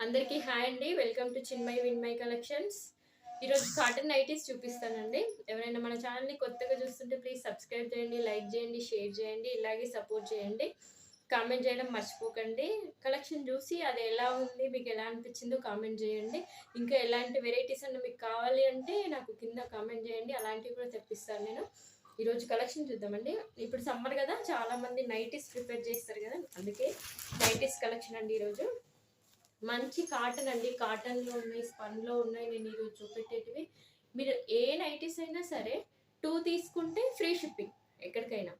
అందరికీ హాయ్ అండి. Welcome to Chinmayi Vinmayi collections. ఈరోజు కాటన్ నైటీస్ చూపిస్తానండి. ఎవరైనా మన ఛానల్ని కొత్తగా చూస్తుంటే ప్లీజ్ సబ్స్క్రైబ్ చేయండి, లైక్ చేయండి, షేర్ చేయండి, ఇలాగే సపోర్ట్ చేయండి. కామెంట్ చేయడం మర్చిపోకండి. కలెక్షన్ చూసి అది ఎలా ఉంది, మీకు ఎలా అనిపించిందో కామెంట్ చేయండి. ఇంకా ఎలాంటి వెరైటీస్ అన్న మీకు కావాలి అంటే నాకు కింద కామెంట్ చేయండి. అలాంటివి కూడా తెప్పిస్తాను నేను. ఈరోజు కలెక్షన్ చూద్దామండి. ఇప్పుడు సమ్మర్ కదా, చాలామంది నైటీస్ ప్రిపేర్ చేస్తారు కదా, అందుకే నైటీస్ కలెక్షన్ అండి ఈరోజు. మంచి కాటన్ అండి. కాటన్లో ఉన్నాయి, స్పన్లో ఉన్నాయి. నేను ఈరోజు చూపెట్టేటివి. మీరు ఏ నైటీస్ అయినా సరే 2 తీసుకుంటే ఫ్రీ షిప్పింగ్. ఎక్కడికైనా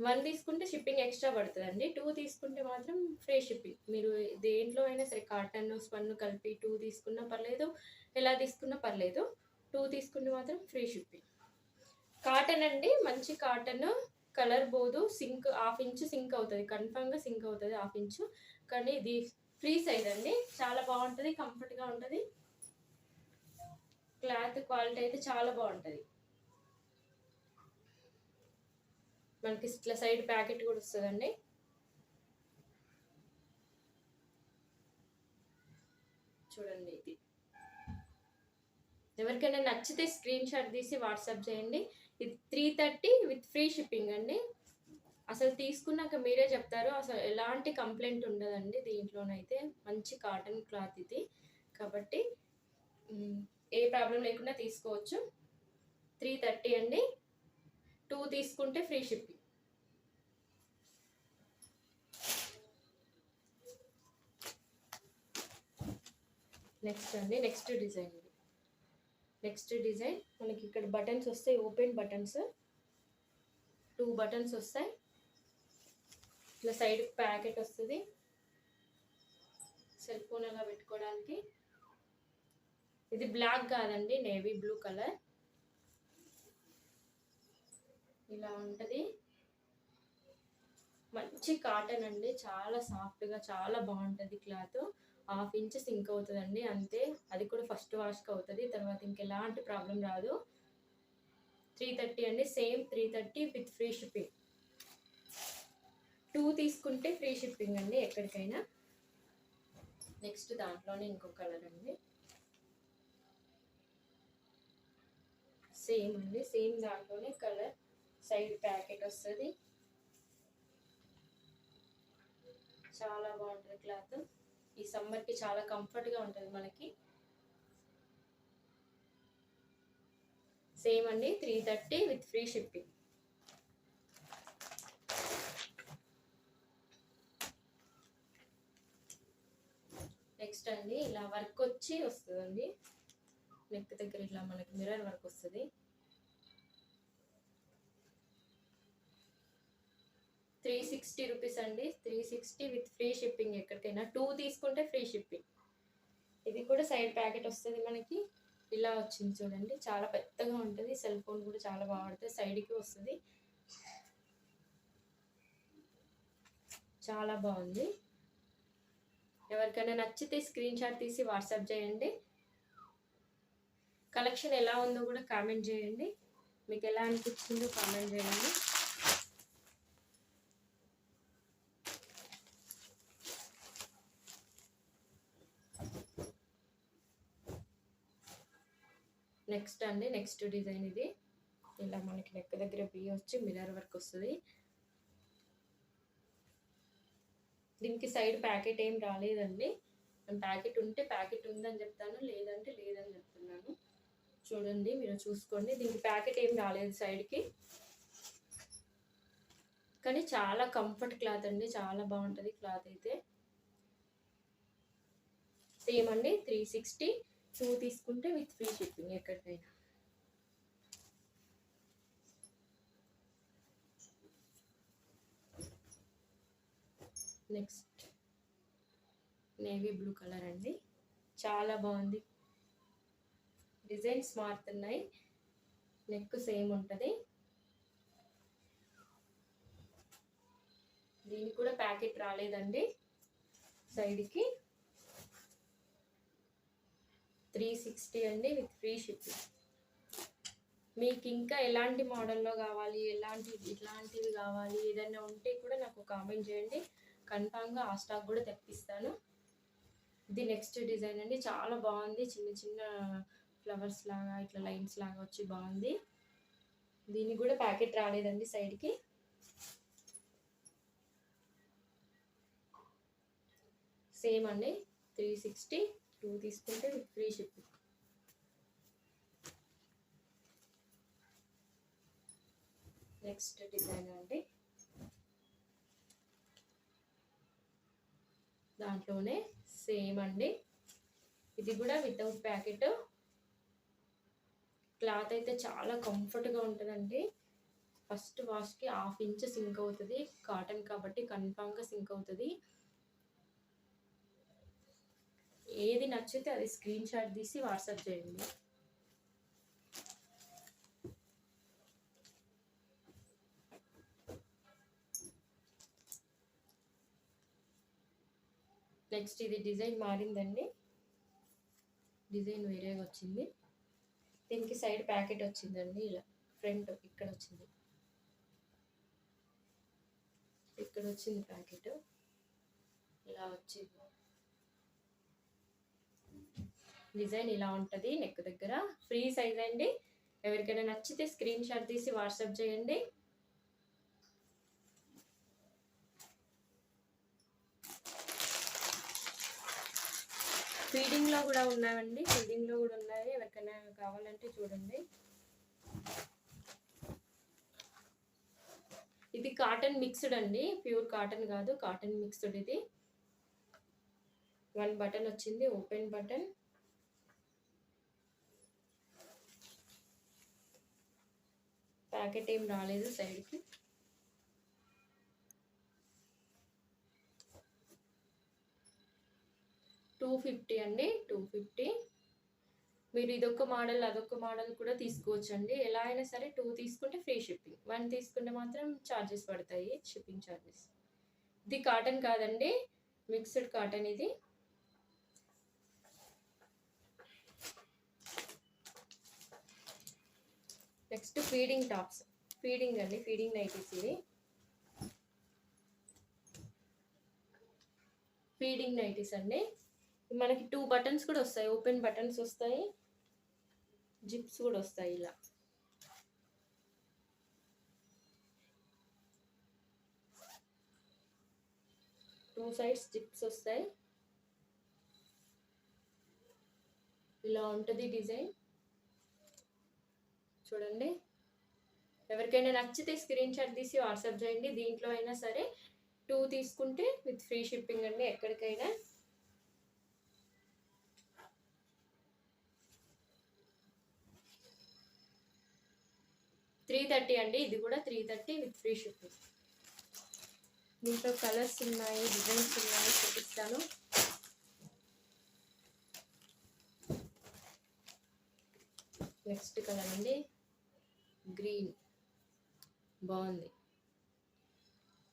1 తీసుకుంటే షిప్పింగ్ ఎక్స్ట్రా పడుతుందండి. 2 తీసుకుంటే మాత్రం ఫ్రీ షిప్పింగ్. మీరు దేంట్లో అయినా సరే కాటన్ స్పన్ కలిపి 2 తీసుకున్నా పర్లేదు, ఎలా తీసుకున్నా పర్లేదు. 2 తీసుకుంటే మాత్రం ఫ్రీ షిప్పింగ్. కాటన్ అండి, మంచి కాటన్. కలర్ పోదు. సింక్ 1/2 ఇంచ్ సింక్ అవుతుంది, కన్ఫామ్గా సింక్ అవుతుంది 1/2 ఇంచు. కానీ ఇది ఫ్రీ సైజ్ అండి. చాలా బాగుంటుంది, కంఫర్ట్గా ఉంటుంది. క్లాత్ క్వాలిటీ అయితే చాలా బాగుంటుంది. మనకి ఇట్లా సైడ్ ప్యాకెట్ కూడా వస్తుందండి. చూడండి, ఇది ఎవరికైనా నచ్చితే స్క్రీన్ షాట్ తీసి వాట్సాప్ చేయండి. ఇది 330 విత్ ఫ్రీ షిప్పింగ్ అండి. అసలు తీసుకున్నాక మీరే చెప్తారు, అసలు ఎలాంటి కంప్లైంట్ ఉండదండి దీంట్లోనైతే. మంచి కాటన్ క్లాత్ ఇది కాబట్టి ఏ ప్రాబ్లం లేకుండా తీసుకోవచ్చు. 330 అండి. 2 తీసుకుంటే ఫ్రీ షిప్పింగ్. నెక్స్ట్ అండి, నెక్స్ట్ డిజైన్ ఇది. నెక్స్ట్ డిజైన్ మనకి ఇక్కడ బటన్స్ వస్తాయి, ఓపెన్ బటన్స్. 2 బటన్స్ వస్తాయి. ఇట్లా సైడ్ ప్యాకెట్ వస్తుంది, సెల్ ఫోన్ అలా పెట్టుకోవడానికి. ఇది బ్లాక్ కాదండి, నేవీ బ్లూ కలర్. ఇలా ఉంటుంది. మంచి కాటన్ అండి, చాలా సాఫ్ట్గా చాలా బాగుంటుంది క్లాత్. 1/2 ఇంచ్ సింక్ అవుతుందండి అంతే. అది కూడా ఫస్ట్ వాష్కి అవుతుంది, తర్వాత ఇంకెలాంటి ప్రాబ్లం రాదు. 330 అండి, సేమ్ 330 విత్ ఫ్రీ షిప్పింగ్. 2 తీసుకుంటే ఫ్రీ షిప్పింగ్ అండి ఎక్కడికైనా. నెక్స్ట్ దాంట్లోనే ఇంకో కలర్ అండి. సేమ్ అండి, సేమ్ దాంట్లోనే కలర్. సైడ్ ప్యాకెట్ వస్తుంది. చాలా బాగుంటుంది క్లాత్. ఈ సమ్మర్కి చాలా కంఫర్ట్గా ఉంటుంది మనకి. సేమ్ అండి, 330 విత్ ఫ్రీ షిప్పింగ్. నెక్స్ట్ అండి, ఇలా వర్క్ వచ్చి వస్తుందండి. నెక్ దగ్గర ఇట్లా మనకి మిర్రర్ వర్క్ వస్తుంది. 360 రూపీస్ అండి. 360 విత్ ఫ్రీ షిప్పింగ్ ఎక్కడికైనా. 2 తీసుకుంటే ఫ్రీ షిప్పింగ్. ఇది కూడా సైడ్ ప్యాకెట్ వస్తుంది మనకి. ఇలా వచ్చింది చూడండి, చాలా పెద్దగా ఉంటుంది. సెల్ ఫోన్ కూడా చాలా బాగుంటుంది, సైడ్కి వస్తుంది. చాలా బాగుంది. ఎవరికైనా నచ్చితే స్క్రీన్ షాట్ తీసి వాట్సాప్ చేయండి. కలెక్షన్ ఎలా ఉందో కూడా కామెంట్ చేయండి. మీకు ఎలా అనిపించిందో కామెంట్ చేయండి. నెక్స్ట్ అండి, నెక్స్ట్ డిజైన్ ఇది. ఇలా మనకి నెక్ దగ్గర బి వచ్చి మిర్రర్ వర్క్ వస్తుంది. దీనికి సైడ్ ప్యాకెట్ ఏం రాలేదండి. ప్యాకెట్ ఉంటే ప్యాకెట్ ఉందని చెప్తాను, లేదంటే లేదని చెప్తున్నాను. చూడండి, మీరు చూసుకోండి. దీనికి ప్యాకెట్ ఏం రాలేదు సైడ్కి. కానీ చాలా కంఫర్ట్ క్లాత్ అండి, చాలా బాగుంటుంది క్లాత్ అయితే. సేమ్ అండి, 360. 2 తీసుకుంటే విత్ ఫ్రీ షిప్పింగ్ ఎక్కడికైనా. నెక్స్ట్ నేవీ బ్లూ కలర్ అండి, చాలా బాగుంది. డిజైన్స్ మారుతున్నాయి. నెక్ సేమ్ ఉంటుంది. దీనికి కూడా ప్యాకెట్ రాలేదండి సైడ్కి. 360 అండి విత్ ఫ్రీ షిప్పింగ్. మీకు ఇంకా ఎలాంటి మోడల్లో కావాలి, ఇట్లాంటివి కావాలి, ఏదైనా ఉంటే కూడా నాకు కామెంట్ చేయండి. కన్ఫామ్గా ఆ స్టాక్ కూడా తెప్పిస్తాను. ఇది నెక్స్ట్ డిజైన్ అండి, చాలా బాగుంది. చిన్న చిన్న ఫ్లవర్స్ లాగా ఇట్లా లైన్స్ లాగా వచ్చి బాగుంది. దీనికి కూడా ప్యాకెట్ రాలేదండి సైడ్కి. సేమ్ అండి 360, 2 తీసుకుంటే with free shipping. Next design అండి, దాంట్లోనే సేమ్ అండి, ఇది కూడా వితౌట్ ప్యాకెట్. క్లాత్ అయితే చాలా కంఫర్ట్గా ఉంటుందండి. ఫస్ట్ వాష్కి 1/2 ఇంచ్ సింక్ అవుతుంది. కాటన్ కాబట్టి కన్ఫామ్గా సింక్ అవుతుంది. ఏది నచ్చితే అది స్క్రీన్ షాట్ తీసి వాట్సాప్ చేయండి. నెక్స్ట్ ఇది డిజైన్ మారిందండి, డిజైన్ వేరేగా వచ్చింది. దీనికి సైడ్ ప్యాకెట్ వచ్చిందండి, ఇలా ఫ్రంట్ ఇక్కడ వచ్చింది, ఇక్కడ వచ్చింది ప్యాకెట్, ఇలా వచ్చింది. డిజైన్ ఇలా ఉంటుంది నెక్ దగ్గర. ఫ్రీ సైజ్ అండి. ఎవరికైనా నచ్చితే స్క్రీన్ షాట్ తీసి వాట్సాప్ చేయండి. ఫీడింగ్లో కూడా ఉన్నాయండి, ఫీడింగ్లో కూడా ఉన్నాయి. ఎవరికైనా కావాలంటే చూడండి. ఇది కాటన్ మిక్స్డ్ అండి, ప్యూర్ కాటన్ కాదు, కాటన్ మిక్స్డ్. ఇది 1 బటన్ వచ్చింది, ఓపెన్ బటన్. ప్యాకెట్ ఏం రాలేదు సైడ్కి. $250 అండి, 250. మీరు ఇదొక మోడల్ అదొక మోడల్ కూడా తీసుకోవచ్చండి. ఎలా అయినా సరే 2 తీసుకుంటే ఫ్రీ షిప్పింగ్, 1 తీసుకుంటే మాత్రం ఛార్జెస్ పడతాయి, షిప్పింగ్ ఛార్జెస్. ఇది కాటన్ కాదండి, మిక్స్డ్ కాటన్ ఇది. నెక్స్ట్ ఫీడింగ్ టాప్స్, ఫీడింగ్ అండి, ఫీడింగ్ నైటీస్. ఇది ఫీడింగ్ నైటీస్ అండి. మనకి 2 బటన్స్ కూడా వస్తాయి, ఓపెన్ బటన్స్ వస్తాయి, జిప్స్ కూడా వస్తాయి. ఇలా 2 సైడ్స్ జిప్స్ వస్తాయి. ఇలా ఉంటుంది డిజైన్, చూడండి. ఎవరికైనా నచ్చితే స్క్రీన్ షాట్ తీసి వాట్సాప్ చేయండి. దీంట్లో అయినా సరే 2 తీసుకుంటే విత్ ఫ్రీ షిప్పింగ్ అండి ఎక్కడికైనా. $330 అండి, ఇది కూడా 330 విత్ ఫ్రీ షిప్పింగ్. దీంట్లో కలర్స్ ఉన్నాయి, డిజైన్స్ ఉన్నాయి, చూపిస్తాను. నెక్స్ట్ కలర్ అండి, గ్రీన్, బాగుంది.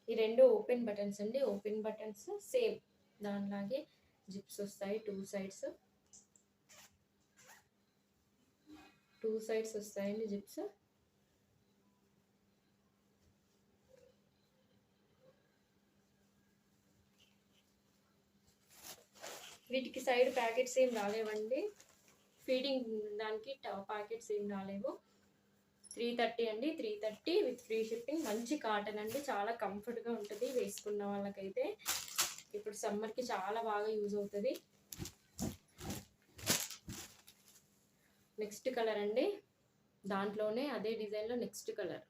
ఈ 2 ఓపెన్ బటన్స్ అండి, ఓపెన్ బటన్స్ సేమ్ దానిలాగే జిప్స్ వస్తాయి. 2 సైడ్స్ వస్తాయండి జిప్స్. వీటికి సైడ్ ప్యాకెట్స్ ఏం రాలేవండి, ఫీడింగ్ దానికి ప్యాకెట్స్ ఏం రాలేవు. 330 అండి, 330 విత్ ఫ్రీ షిప్పింగ్. మంచి కాటన్ అండి, చాలా కంఫర్ట్గా ఉంటుంది వేసుకున్న వాళ్ళకైతే. ఇప్పుడు సమ్మర్కి చాలా బాగా యూజ్ అవుతుంది. నెక్స్ట్ కలర్ అండి, దాంట్లోనే అదే డిజైన్లో నెక్స్ట్ కలర్.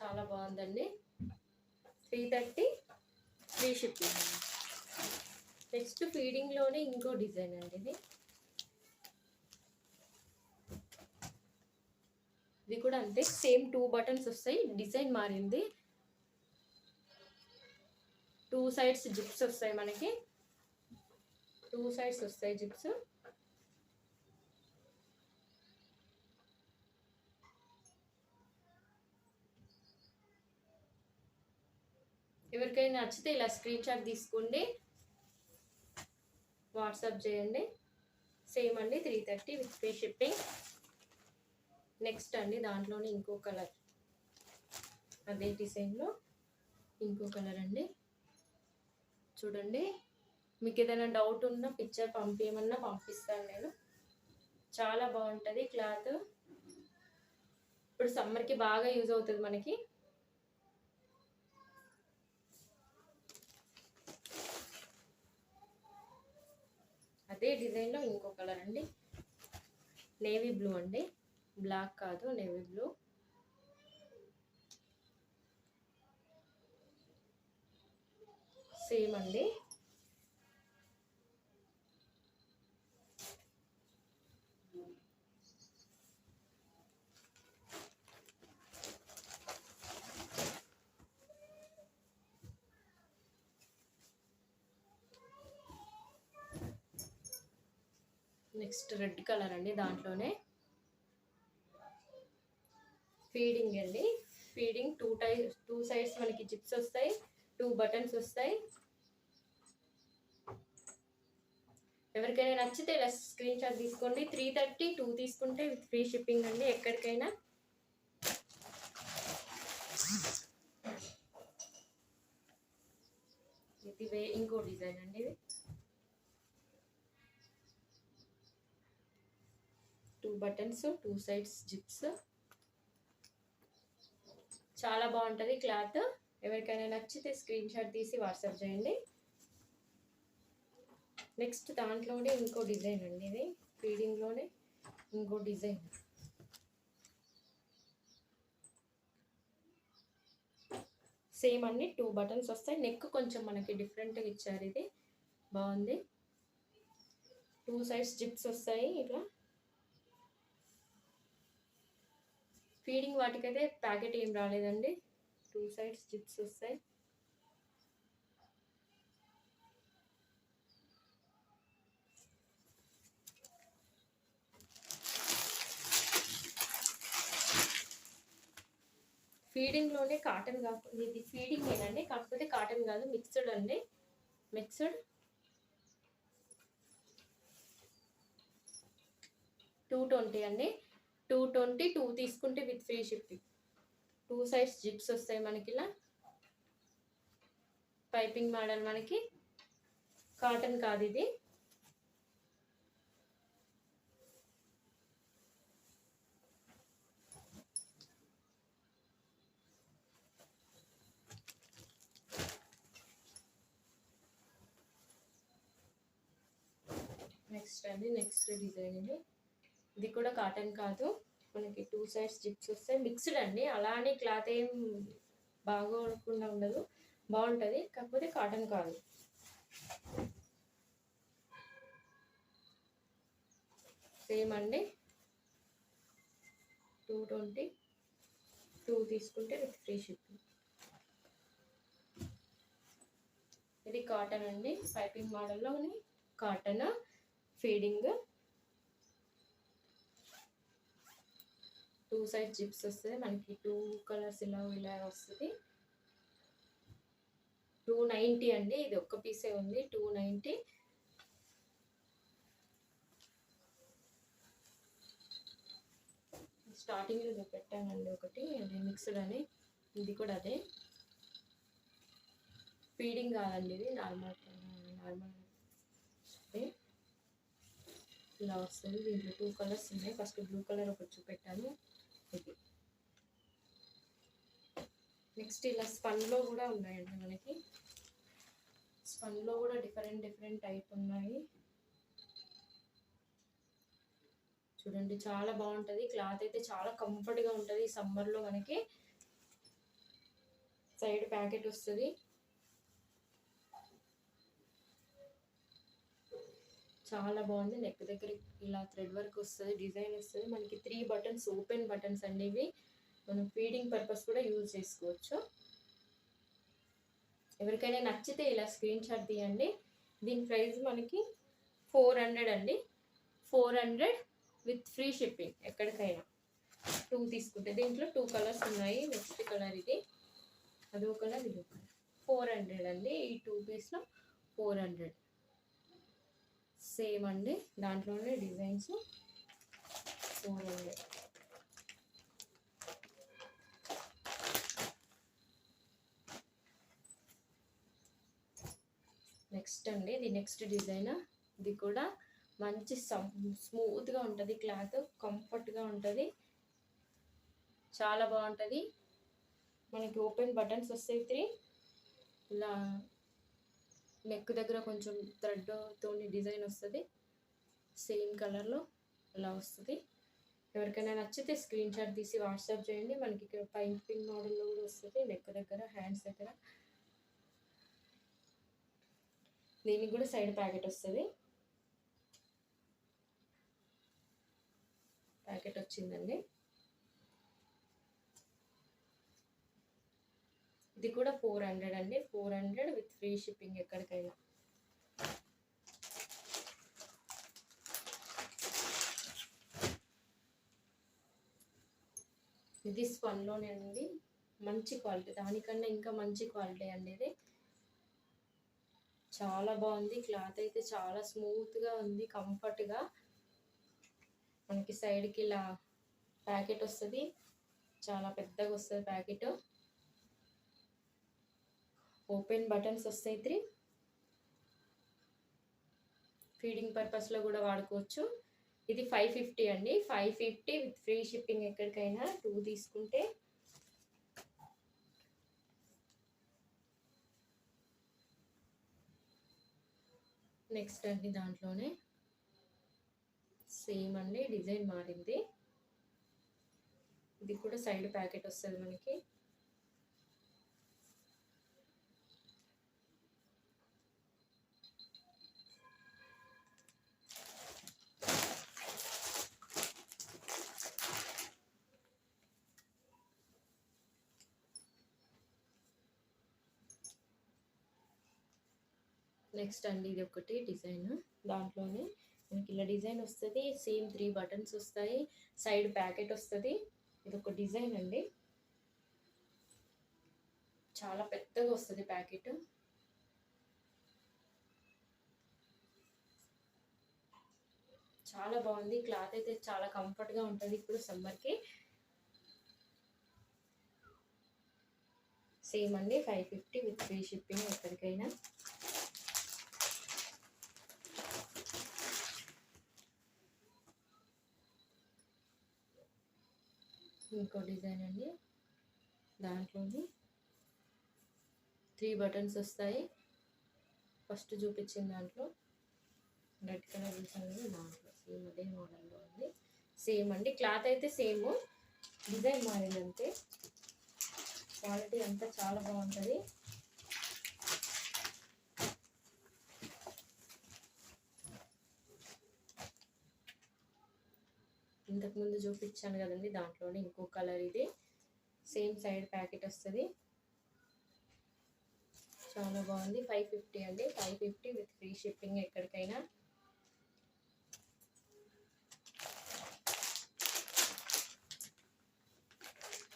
చాలా బాగుందండి, 330 ఫ్రీ షిప్పింగ్. నెక్స్ట్ ఫీడింగ్లోనే ఇంకో డిజైన్ అండి, ఇది కూడా అంతే, సేమ్ 2 బటన్స్ వస్తాయి. డిజైన్ మారింది, 2 సైడ్స్ జిప్స్ వస్తాయి మనకి, 2 సైడ్స్ వస్తాయి జిప్స్. ఎవరికైనా నచ్చితే ఇలా స్క్రీన్ షాట్ తీసుకోండి, వాట్సాప్ చేయండి. సేమ్ అండి 330 విత్ ఫ్రీ షిప్పింగ్. నెక్స్ట్ అండి దాంట్లోనే ఇంకో కలర్, అదే డిజైన్లో ఇంకో కలర్ అండి. చూడండి, మీకు ఏదైనా డౌట్ ఉన్నా పిక్చర్ పంపించమన్నా పంపిస్తాను నేను. చాలా బాగుంటుంది క్లాత్. ఇప్పుడు సమ్మర్కి బాగా యూజ్ అవుతుంది మనకి. అదే డిజైన్లో ఇంకో కలర్ అండి, నేవీ బ్లూ అండి, బ్లాక్ కాదు, నేవీ బ్లూ. సేమ్ అండి. నెక్స్ట్ రెడ్ కలర్ అండి, దాంట్లోనే ఫీడింగ్ అండి. ఫీడింగ్ టూ సైడ్స్ మనకి జిప్స్ వస్తాయి, 2 బటన్స్ వస్తాయి. ఎవరికైనా నచ్చితే ఇలా స్క్రీన్ షాట్ తీసుకోండి. 330, 2 తీసుకుంటే విత్ ఫ్రీ షిప్పింగ్ అండి ఎక్కడికైనా. ఇది ఇంకో డిజైన్ అండి, ఇది 2 బటన్స్, 2 సైడ్స్ జిప్స్. చాలా బాగుంటుంది క్లాత్. ఎవరికైనా నచ్చితే స్క్రీన్ షాట్ తీసి వాట్సాప్ చేయండి. నెక్స్ట్ దాంట్లోనే ఇంకో డిజైన్ అండి, ఇది ఫీడింగ్లోనే ఇంకో డిజైన్. సేమ్ అన్ని 2 బటన్స్ వస్తాయి. నెక్ కొంచెం మనకి డిఫరెంట్గా ఇచ్చారు, ఇది బాగుంది. 2 సైడ్స్ జిప్స్ వస్తాయి ఇట్లా. ఫీడింగ్ వాటికైతే ప్యాకెట్ ఏం రాలేదండి, 2 సైడ్స్ జిప్స్ వస్తాయి. ఫీడింగ్లోనే కాటన్ కాకుండా, ఇది ఫీడింగ్ ఏనండి, కాకపోతే కాటన్ కాదు, మిక్స్డ్ అండి, మిక్స్డ్. 220 అండి, 220, 2 తీసుకుంటే with free shipping. 2 sides zips వస్తాయి మనకి ఇలా. పైపింగ్ మోడల్, మనకి కాటన్ కాదు ఇది. నెక్స్ట్ అండి, నెక్స్ట్ డిజైన్ ఇది. ఇది కూడా కాటన్ కాదు, మనకి 2 సైడ్స్ జిప్స్ వస్తాయి. మిక్స్డ్ అండి, అలానే క్లాత్ ఏం బాగోకుండా ఉండదు, బాగుంటుంది, కాకపోతే కాటన్ కాదు. సేమ్ అండి, 220, 2 తీసుకుంటే విత్ ఫ్రీ షిప్పింగ్. ఇది కాటన్ అండి, పైపింగ్ మోడల్లోని కాటన్ ఫీడింగ్. 2 సైడ్ జిప్స్ వస్తుంది మనకి, 2 కలర్స్ ఇలా ఇలా వస్తుంది. 290 అండి, ఇది ఒక్క పీసే ఉంది, 290. స్టార్టింగ్లో పెట్టానండి ఒకటి, అది మిక్స్డ్ అని. ఇది కూడా అదే, ఫీడింగ్ కాదండి, ఇది నార్మల్ ఇలా వస్తుంది. దీంట్లో 2 కలర్స్ ఉన్నాయి. ఫస్ట్ బ్లూ కలర్ ఒకటి చూపెట్టాను, ఇది. నెక్స్ట్ ఇలా స్పన్లో కూడా ఉన్నాయండి మనకి. స్పన్లో కూడా డిఫరెంట్ టైప్ ఉన్నాయి. చూడండి, చాలా బాగుంటుంది క్లాత్ అయితే, చాలా కంఫర్ట్గా ఉంటుంది సమ్మర్లో. మనకి సైడ్ ప్యాకెట్ వస్తుంది. చాలా బాగుంది. నెక్ దగ్గర ఇలా థ్రెడ్ వర్క్ వస్తుంది, డిజైన్ వస్తుంది మనకి. 3 బటన్స్, ఓపెన్ బటన్స్ అండి ఇవి. మనం ఫీడింగ్ పర్పస్ కూడా యూజ్ చేసుకోవచ్చు. ఎవరికైనా నచ్చితే ఇలా స్క్రీన్ షాట్ తీయండి. దీని ప్రైస్ మనకి 400 అండి, 400 విత్ ఫ్రీ షిప్పింగ్ ఎక్కడికైనా. 2 తీసుకుంటే దీంట్లో 2 కలర్స్ ఉన్నాయి. నెక్స్ట్ కలర్ ఇది, అదో కలర్, ఇదో కలర్. 400 అండి, ఈ 2 పీస్లో 400. సేమ్ అండి, దాంట్లోనే డిజైన్స్ 400. నెక్స్ట్ అండి ఇది నెక్స్ట్ డిజైన్. ఇది కూడా మంచి స్మూత్గా ఉంటుంది, క్లాత్ కంఫర్ట్గా ఉంటుంది, చాలా బాగుంటుంది. మనకి ఓపెన్ బటన్స్ వస్తాయి 3. ఇలా నెక్ దగ్గర కొంచెం థ్రెడ్తోని డిజైన్ వస్తుంది, సేమ్ కలర్లో ఇలా వస్తుంది. ఎవరికైనా నచ్చితే స్క్రీన్ షాట్ తీసి వాట్సాప్ చేయండి. మనకి ఇక్కడ పైపింగ్ మోడల్లో కూడా వస్తుంది, నెక్ దగ్గర, హ్యాండ్స్ దగ్గర. దీనికి కూడా సైడ్ ప్యాకెట్ వస్తుంది. ప్యాకెట్ వచ్చిందండి. ఇది కూడా 400 అండి, 400 విత్ ఫ్రీ షిప్పింగ్ ఎక్కడికైనా. ఇది స్పన్లోనే అండి, మంచి క్వాలిటీ, దానికన్నా ఇంకా మంచి క్వాలిటీ అండి. ఇది చాలా బాగుంది, క్లాత్ అయితే చాలా స్మూత్గా ఉంది, కంఫర్ట్గా. మనకి సైడ్కి ఇలా ప్యాకెట్ వస్తుంది, చాలా పెద్దగా వస్తుంది ప్యాకెట్. ఓపెన్ బటన్స్ వస్తాయి 3. ఫీడింగ్ పర్పస్లో కూడా వాడుకోవచ్చు. ఇది 550 అండి, 550 విత్ ఫ్రీ షిప్పింగ్ ఎక్కడికైనా. 2 తీసుకుంటే నెక్స్ట్ అండి దాంట్లోనే సేమ్ అండి, డిజైన్ మారింది. ఇది కూడా సైడ్ ప్యాకెట్ వస్తుంది మనకి. నెక్స్ట్ అండి ఇది ఒకటి డిజైన్, దాంట్లోనే మనకి ఇలా డిజైన్ వస్తుంది, సేమ్ 3 బటన్స్ వస్తాయి, సైడ్ ప్యాకెట్ వస్తుంది. ఇది ఒక డిజైన్ అండి, చాలా పెద్దగా వస్తుంది ప్యాకెట్. చాలా బాగుంది, క్లాత్ అయితే చాలా కంఫర్ట్గా ఉంటుంది ఇప్పుడు సమ్మర్కి. సేమ్ అండి 550 విత్ ఫ్రీ షిప్పింగ్ ఎక్కడికైనా. ఇంకో డిజైన్ అండి, దాంట్లోని 3 బటన్స్ వస్తాయి. ఫస్ట్ చూపించిన దాంట్లో రెడ్ కలర్ చూసాను, దాంట్లో సేమ్ అదే మోడల్లో ఉంది. సేమ్ అండి, క్లాత్ అయితే సేమ్, డిజైన్ మారిందంతే. క్వాలిటీ అంతా చాలా బాగుంటుంది. ఇంతకుముందు చూపించాను కదండి, దాంట్లోనే ఇంకో కలర్. ఇది సేమ్ సైడ్ ప్యాకెట్ వస్తుంది, చాలా బాగుంది. 550 అండి, 550 విత్ ఫ్రీ షిప్పింగ్ ఎక్కడికైనా.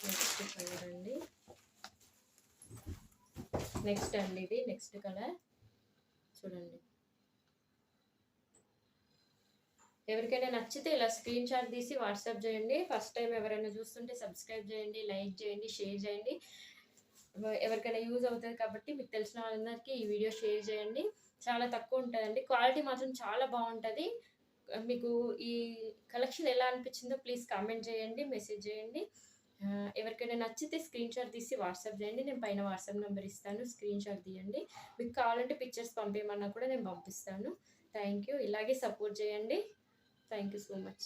నెక్స్ట్ కలర్ అండి, నెక్స్ట్ అండి ఇది నెక్స్ట్ కలర్ చూడండి. ఎవరికైనా నచ్చితే ఇలా స్క్రీన్ షాట్ తీసి వాట్సాప్ చేయండి. ఫస్ట్ టైం ఎవరైనా చూస్తుంటే సబ్స్క్రైబ్ చేయండి, లైక్ చేయండి, షేర్ చేయండి. ఎవరికైనా యూజ్ అవుతుంది కాబట్టి మీకు తెలిసిన వాళ్ళందరికీ ఈ వీడియో షేర్ చేయండి. చాలా తక్కువ ఉంటుందండి, క్వాలిటీ మాత్రం చాలా బాగుంటుంది. మీకు ఈ కలెక్షన్ ఎలా అనిపించిందో ప్లీజ్ కామెంట్ చేయండి, మెసేజ్ చేయండి. ఎవరికైనా నచ్చితే స్క్రీన్ షాట్ తీసి వాట్సాప్ చేయండి. నేను పైన వాట్సాప్ నెంబర్ ఇస్తాను, స్క్రీన్ షాట్ తీయండి. మీకు కావాలంటే పిక్చర్స్ పంపించమన్నా కూడా నేను పంపిస్తాను. థ్యాంక్ యూ, ఇలాగే సపోర్ట్ చేయండి. Thank you so much.